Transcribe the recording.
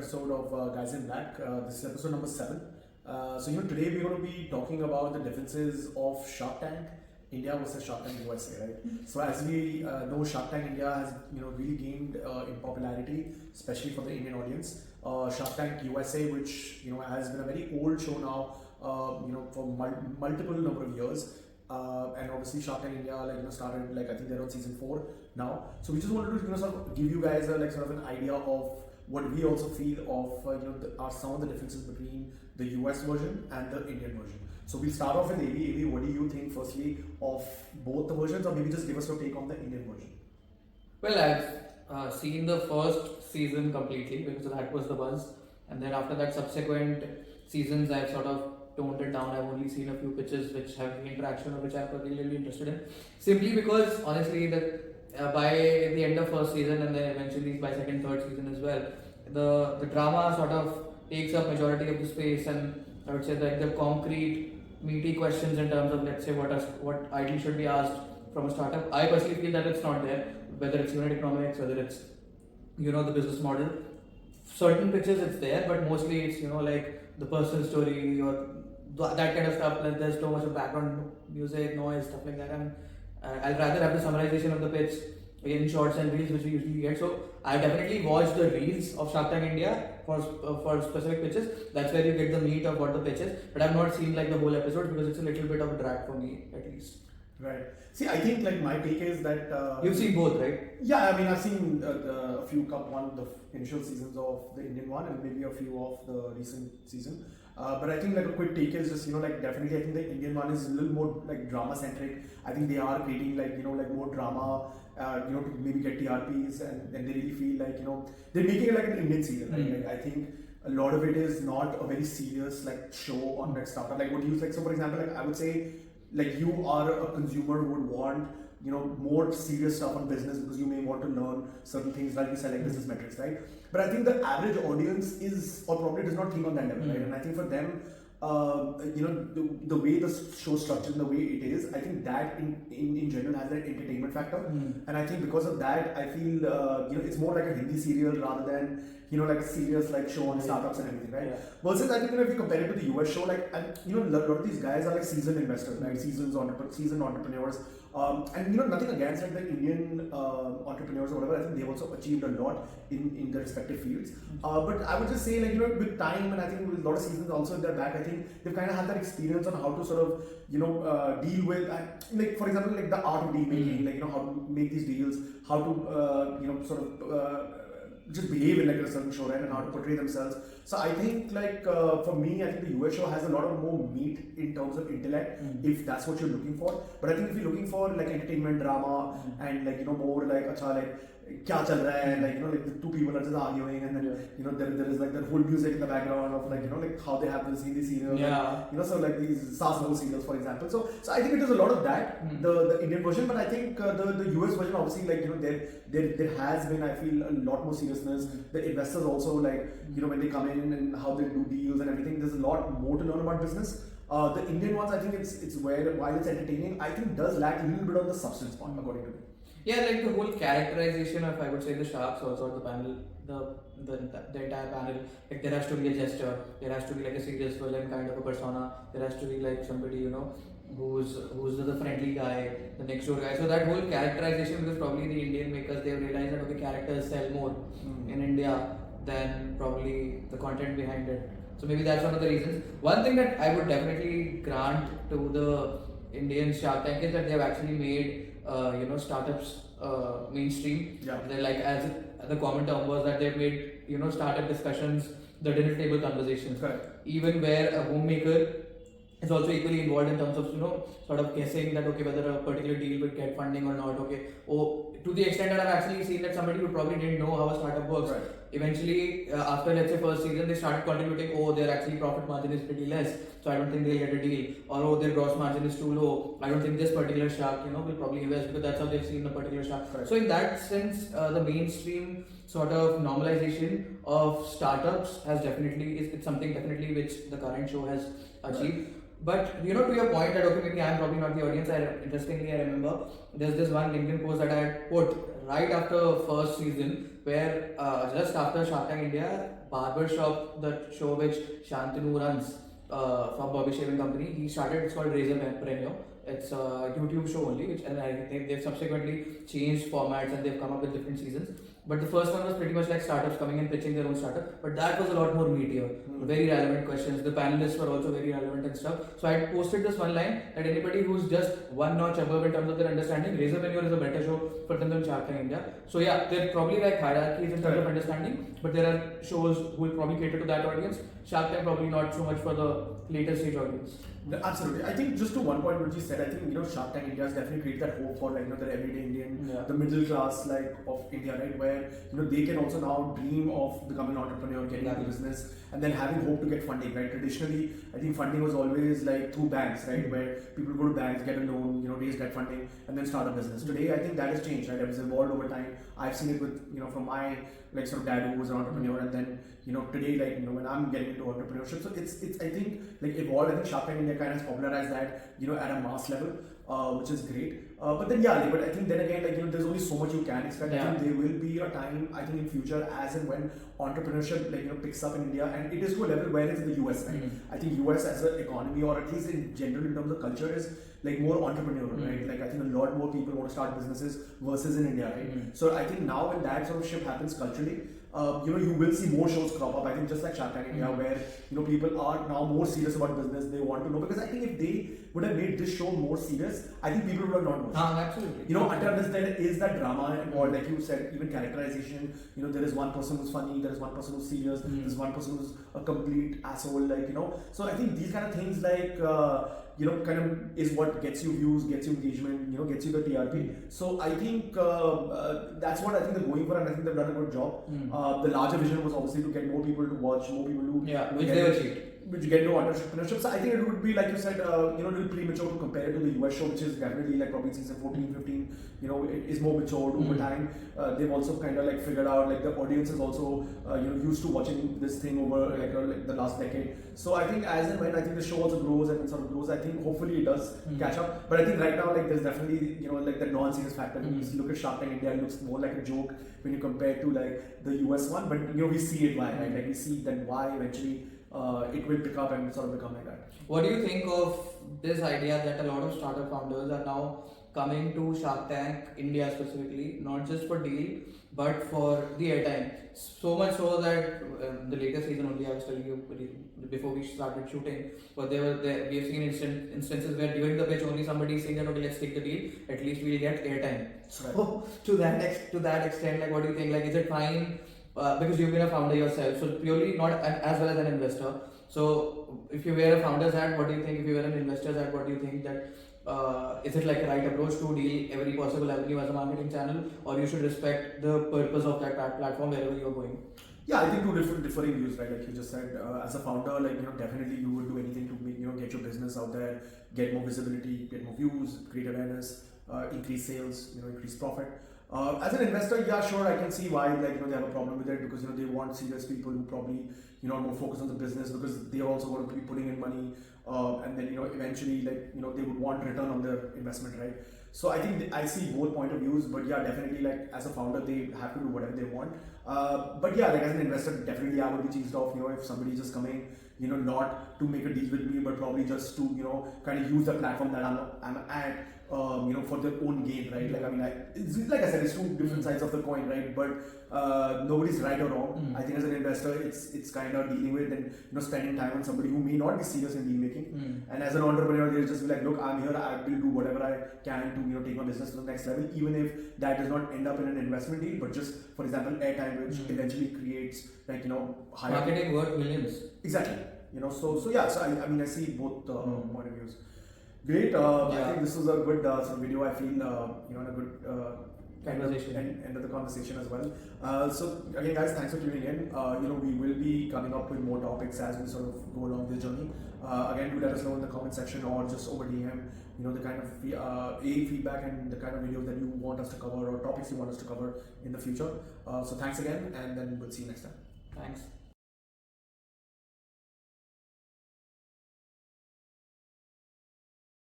episode of Guys in Black. This is episode number 7. Today we're going to be talking about the differences of Shark Tank India versus Shark Tank USA, right? So as we know, Shark Tank India has really gained in popularity, especially for the Indian audience. Shark Tank USA, which has been a very old show now, for multiple number of years. And obviously Shark Tank India started I think they're on season 4 now. So we just wanted to sort of give you guys sort of an idea of what we also feel of are some of the differences between the US version and the Indian version. So we'll start off with AV. AV, what do you think firstly of both the versions, or maybe just give us your take on the Indian version? Well, I've seen the first season completely because that was the buzz, and then after that subsequent seasons I've sort of toned it down. I've only seen a few pitches which have interaction or which I'm particularly interested in. Simply because honestly, by the end of first season and then eventually by second, third season as well, the drama sort of takes up majority of the space, and I would say that the concrete, meaty questions in terms of let's say what ideally should be asked from a startup. I personally feel that it's not there. Whether it's unit economics, whether it's the business model, certain pitches it's there, but mostly it's like the personal story or that kind of stuff. Like there's so much of background music, noise, stuff like that, and I'll rather have the summarization of the pitch in shorts and reels, which we usually get. So I definitely watch the reels of Shark Tank India for specific pitches. That's where you get the meat of what the pitch is. But I've not seen the whole episode because it's a little bit of a drag for me at least. Right. See, I think my take is that you've seen both, right? Yeah, I mean I've seen a few the initial seasons of the Indian one and maybe a few of the recent season. But I think a quick take is just definitely I think the Indian one is a little more drama centric. I think they are creating more drama to maybe get TRPs, and they really feel they're making it an Indian serial, right? I think a lot of it is not a very serious show on that startup. What you so for example I would say you are a consumer who would want more serious stuff on business because you may want to learn certain things like we said business metrics, right? But I think the average audience is or probably does not think on that level, right? And I think for them the way the show structured and the way it is, I think that in general has an entertainment factor. And I think because of that I feel it's more like a Hindi serial rather than a serious show on startups and everything, right? Versus I think if you compare it to the US show, and a lot of these guys are seasoned investors, right? Seasoned entrepreneurs. And nothing against the Indian entrepreneurs or whatever. I think they've also achieved a lot in their respective fields. But I would just say with time, and I think with a lot of seasons also in their back, I think they've kind of had that experience on how to sort of deal with for example the art of deal making, how to make these deals, how to sort of just behave in a certain show, right, and how to portray themselves. So I think for me, I think the US show has a lot of more meat in terms of intellect, if that's what you're looking for. But I think if you're looking for entertainment drama and more kya chal raha hai, the two people are just arguing, and then there is that whole music in the background of how they have this Hindi serial, so these Saas Bahu serials for example. So I think it is a lot of that, the Indian version. But I think the US version obviously there has been, I feel, a lot more seriousness. The investors also when they come in and how they do deals and everything, there's a lot more to learn about business. The Indian ones, I think it's where while it's entertaining, I think does lack a little bit on the substance part, according to me. Yeah, the whole characterization of, I would say, the sharks also, the panel, the entire panel, there has to be a gesture, there has to be a serious villain kind of a persona, there has to be somebody, who's the friendly guy, the next door guy. So that whole characterization, because probably the Indian makers, they've realized that characters sell more in India than probably the content behind it. So maybe that's one of the reasons. One thing that I would definitely grant to the Indian Shark Tank is that they have actually made startups mainstream. Yeah. They're as the common term was that they've made startup discussions, the dinner table conversations. Correct. Even where a homemaker is also equally involved in terms of sort of guessing that whether a particular deal would get funding or not. To the extent that I've actually seen that somebody who probably didn't know how a startup works, right, eventually after let's say first season they started contributing, their actually profit margin is pretty less, so I don't think they'll get a deal, or their gross margin is too low, I don't think this particular shark will probably invest, because that's how they've seen a particular shark. Right. So in that sense the mainstream sort of normalization of startups has definitely it's something definitely which the current show has achieved. But to your point that okay, maybe I'm probably not the audience. Interestingly, I remember there's this one LinkedIn post that I had put right after first season, where just after Shark Tank India, Barbershop, the show which Shantanu runs from Bobby Shaving Company, he started. It's called Razor Perennial. It's a YouTube show only, which and I think they've subsequently changed formats and they've come up with different seasons. But the first one was pretty much like startups coming and pitching their own startup. But that was a lot more meatier, very relevant questions. The panelists were also very relevant and stuff. So I posted this one line that anybody who's just one notch above in terms of their understanding, Razor Perennial is a better show for them than Shark Tank India. So yeah, they're probably like hierarchies in terms of understanding, but there are shows who will probably cater to that audience. Shark Tank probably not so much for the later stage audience. No, absolutely. I think just to one point what you said, I think Shark Tank India has definitely created that hope for like the everyday Indian, the middle class like of India, right? Where they can also now dream of becoming an entrepreneur, getting into business, and then having hope to get funding, right? Traditionally, I think funding was always like through banks, right? Where people go to banks, get a loan, raise debt funding, and then start a business. Today, I think that has changed, right? It has evolved over time. I've seen it with from my like sort of dad who was an entrepreneur, and then today like when I'm getting into entrepreneurship, so it's I think like evolved. I think Shark Tank India kind of has popularized that at a mass level, which is great. But then but I think then again like there's only so much you can expect. I think there will be a time I think in future as and when entrepreneurship like picks up in India, and it is to a level where it's in the US, right? I think US as an economy, or at least in general in terms of culture, is like more entrepreneurial, right? Like I think a lot more people want to start businesses versus in India, right? So I think now when that sort of shift happens culturally, you will see more shows crop up. I think just like Shark Tank India, where people are now more serious about business. They want to know, because I think if they would have made this show more serious, I think people would have not watched. Absolutely. Until there is that drama involved, like you said, even characterization. There is one person who's funny, there is one person who's serious, there's one person who's a complete asshole, like So I think these kind of things like kind of is what gets you views, gets you engagement, gets you the TRP. So I think that's what I think they're going for, and I think they've done a good job. The larger vision was obviously to get more people to watch, more people to which they achieved. Which get into entrepreneurship. So I think it would be, like you said, a little premature to compare it to the US show, which is definitely like probably season 14, 15, it is more matured over time. They've also kind of like figured out like the audience is also used to watching this thing over like the last decade. So I think as and when I think the show also grows and sort of grows, I think hopefully it does catch up. But I think right now like there's definitely like the non-serious factor. When you look at Shark Tank India, it looks more like a joke when you compare it to like the US one. But we see it why, right? Like we see then why eventually it will pick up and sort of become like that. What do you think of this idea that a lot of startup founders are now coming to Shark Tank India specifically, not just for deal, but for the airtime? So much so that the latest season only, I was telling you before we started shooting, but we have seen instances where during the pitch only somebody is saying that okay, let's take the deal, at least we'll get airtime. So to that extent, like what do you think? Like is it fine? Because you've been a founder yourself, so purely not as well as an investor. So if you wear a founder's hat, what do you think? If you wear an investor's hat, what do you think that is it like a right approach to deal every possible avenue as a marketing channel, or you should respect the purpose of that platform wherever you're going? Yeah, I think two differing views, right? Like you just said, as a founder, like definitely you would do anything to make, get your business out there, get more visibility, get more views, create awareness, increase sales, increase profit. As an investor, yeah, sure, I can see why they have a problem with it, because they want serious people who probably are more focused on the business, because they are also going to be putting in money, and then eventually they would want return on their investment, right? So I think I see both point of views, but yeah, definitely like as a founder they have to do whatever they want. But yeah, like as an investor, definitely I would be cheesed off, if somebody is just coming, not to make a deal with me, but probably just to kind of use the platform that I'm at. For their own gain, right? Like I mean, like I said, it's two different sides of the coin, right? But nobody's right or wrong. I think as an investor, it's kind of dealing with and spending time on somebody who may not be serious in deal making. And as an entrepreneur, they'll just be like, look, I'm here. I will do whatever I can to take my business to the next level, even if that does not end up in an investment deal, but just for example, airtime, which eventually creates like higher marketing worth millions. Exactly. So yeah. So I mean, I see both point of views. Great. I think this was a good sort of video. I feel a good conversation. End of the conversation as well. So again, guys, thanks for tuning in. We will be coming up with more topics as we sort of go along this journey. Again, do let us know in the comment section or just over DM. The kind of feedback and the kind of videos that you want us to cover or topics you want us to cover in the future. So thanks again, and then we'll see you next time. Thanks.